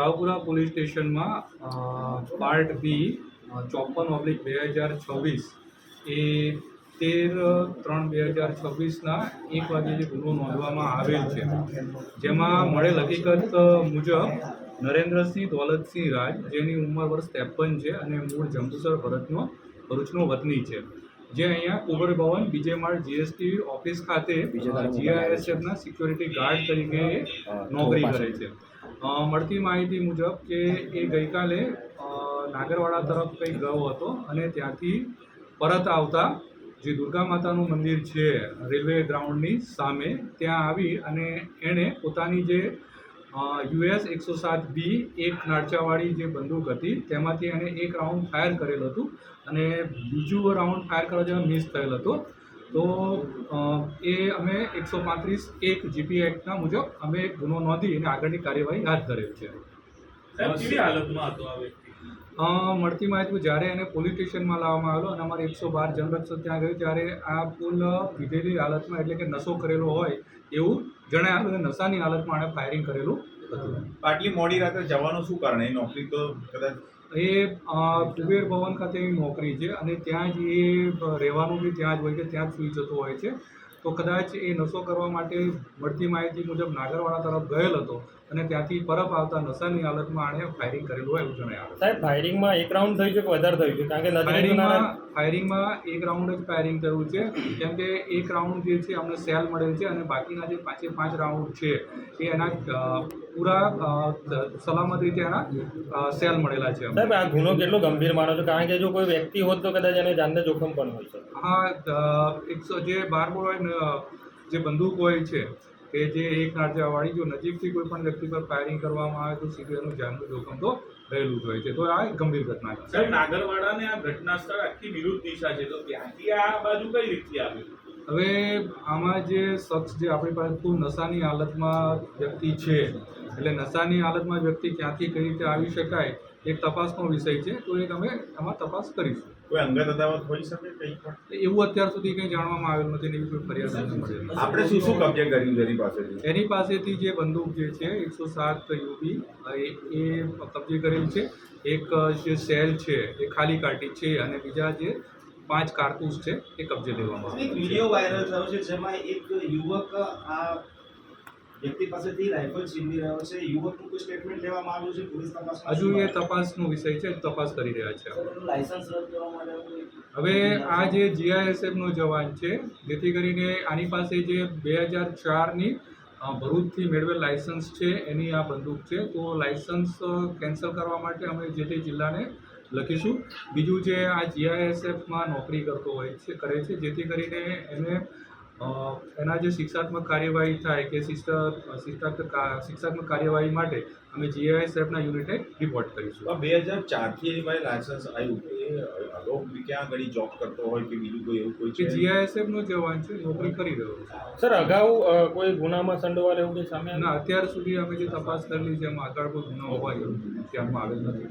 Raopura police સ્ટેશનમાં part B 54/2026 એ 13/3/2026ના 1 વાગે જે ગુનો નોંધવામાં આવેલ છે, જેમાં મળેલ હકીકત મુજબ નરેન્દ્રસિંહ દોલતસિંહ રાજ, જેની ઉંમર વર્ષ 53 છે અને મૂળ જંબુસર ભરૂચનો વતની છે, જે અહીંયા કુબર ભવન બીજે માળ જીએસટી ઓફિસ ખાતે જીઆઈએસએફના સિક્યોરિટી ગાર્ડ તરીકે નોકરી કરે છે. મળતી માહિતી મુજબ કે એ ગઈકાલે નાગરવાડા તરફ કંઈ ગયો હતો અને ત્યાંથી પરત આવતા જે દુર્ગા માતાનું મંદિર છે રેલવે ગ્રાઉન્ડની સામે, ત્યાં આવી અને એણે પોતાની જે US 107B એક નાળચાવાળી જે બંદૂક હતી તેમાંથી એણે એક રાઉન્ડ ફાયર કરેલ હતું અને બીજું રાઉન્ડ ફાયર કરવા જેમાં મિસ થયેલ હતો. તો એ અમે 135(1) જીપી એક્ટના મુજબ અમે ગુનો નોંધી અને આગળની કાર્યવાહી હાથ ધરેલ છે. મળતી માહિતી જ્યારે એને પોલીસ સ્ટેશનમાં લાવવામાં આવેલો અને અમારે 112 જનરક્ષક ત્યાં ગયું ત્યારે આ ફૂલ પીધેલી હાલતમાં, એટલે કે નશો કરેલો હોય એવું જણાયું અને નશાની હાલતમાં એણે ફાયરિંગ કરેલું હતું. આટલી મોડી રાત્રે જવાનું શું કારણ? એ નોકરી તો કદાચ એ કુબેર ભવન ખાતેની નોકરી છે અને ત્યાં જ એ રહેવાનું બી ત્યાં જ હોય છે, ત્યાં જ સૂઈ જતો હોય છે. તો કદાચ એ નશો કરવા માટે મળતી માહિતી મુજબ નાગરવાડા તરફ ગયેલ હતો અને ત્યાંથી પરત આવતા નશાની હાલતમાં આણે ફાયરિંગ કરેલું હોય એવું જણાવ્યું. સાહેબ, ફાયરિંગમાં એક રાઉન્ડ થયું છે કે વધારે થયું છે? કારણ કે ફાયરિંગમાં એક રાઉન્ડ જ ફાયરિંગ થયું છે, કેમ કે એક રાઉન્ડ જે છે અમને સેલ મળેલ છે અને બાકીના જે 5 રાઉન્ડ છે એ એના પૂરા સલામત રીતે એના સેલ મળેલા છે. સાહેબ, આ ગુનો કેટલો ગંભીર માનો છો? કારણ કે જો કોઈ વ્યક્તિ હોત તો કદાચ એને જાનને જોખમ પણ હોય છે. હા, જે 12 બોર જે બંદૂક હોય છે કે જે એક નાળચાવાળી, જો નજીકથી કોઈ પણ વ્યક્તિ પર ફાયરિંગ કરવામાં આવે તો સીધું એનું જાનનું જોખમ તો રહેલું જ હોય છે. તો આ એક ગંભીર ઘટના છે. સાહેબ, નાગરવાડા ને આ ઘટના સ્થળ આખી વિરુદ્ધ દિશા છે, તો ત્યાંથી આ બાજુ કઈ રીતથી આવ્યું? હવે આમાં જે શખ્સ જે આપણી પાસે ફૂલ નશાની હાલતમાં વ્યક્તિ છે, એટલે નશાની હાલતમાં વ્યક્તિ ક્યાંથી કઈ રીતે આવી શકાય એક તપાસનો વિષય છે. તો એક અમે આમાં તપાસ કરીશું. કોઈ અંગત અદાવત હોઈ શકે કંઈ પણ? એવું અત્યાર સુધી કંઈ જાણવામાં આવેલ નથી, એવી કોઈ ફરિયાદ નથી મળેલ. આપણે શું શું કબજે કર્યું છે એની પાસેથી? એની પાસેથી જે બંદૂક જે છે 107 યુબી એ કબજે કરેલ છે. એક જે સેલ છે એ ખાલી કાઢી છે અને બીજા જે 5 કારતૂસ છે એ કબજે લેવામાં એક વિડીયો વાયરલ થયો છે જેમાં એક યુવક આ વ્યક્તિ પાસેથી રાઇફલ છીનવી રહ્યો છે. યુવકનું કોઈ સ્ટેટમેન્ટ લેવામાં આવ્યું છે પોલીસ તપાસમાં? હજુ એ તપાસનો વિષય છે, તપાસ કરી રહ્યા છે. લાયસન્સ રદ કરવા માટે હવે આ જે જીઆઈએસએફનો જવાન છે, જેથી કરીને આની પાસે જે 2004ની ભરૂચથી મેળવેલ લાયસન્સ છે એની આ બંદૂક છે. તો લાયસન્સ કેન્સલ કરવા માટે અમે જે તે જિલ્લાને લખીશું. બીજું જે આ જીઆઈએસએફમાં નોકરી કરતો હોય છે કરે છે, જેથી કરીને એને એના જે શિક્ષાત્મક કાર્યવાહી થાય કે શિક્ષાત્મક કાર્યવાહી માટે અમે જીઆઈએસએફના યુનિટે રિપોર્ટ કરીશું. 2004થી એની પાસે લાયસન્સ આવ્યું, એ અગાઉ ક્યાં આગળ જોબ કરતો હોય કે બીજું કોઈ એવું કોઈ કે જીઆઈએસએફનો જવાન છે, નોકરી કરી રહ્યો છે. સર, અગાઉ કોઈ ગુનામાં સંડોવાયેલ એવું કંઈ સામે ના, અત્યાર સુધી અમે જે તપાસ કરેલી છે એમાં આગળ કોઈ ગુનો હોવા એવું ધ્યાનમાં આવેલ નથી.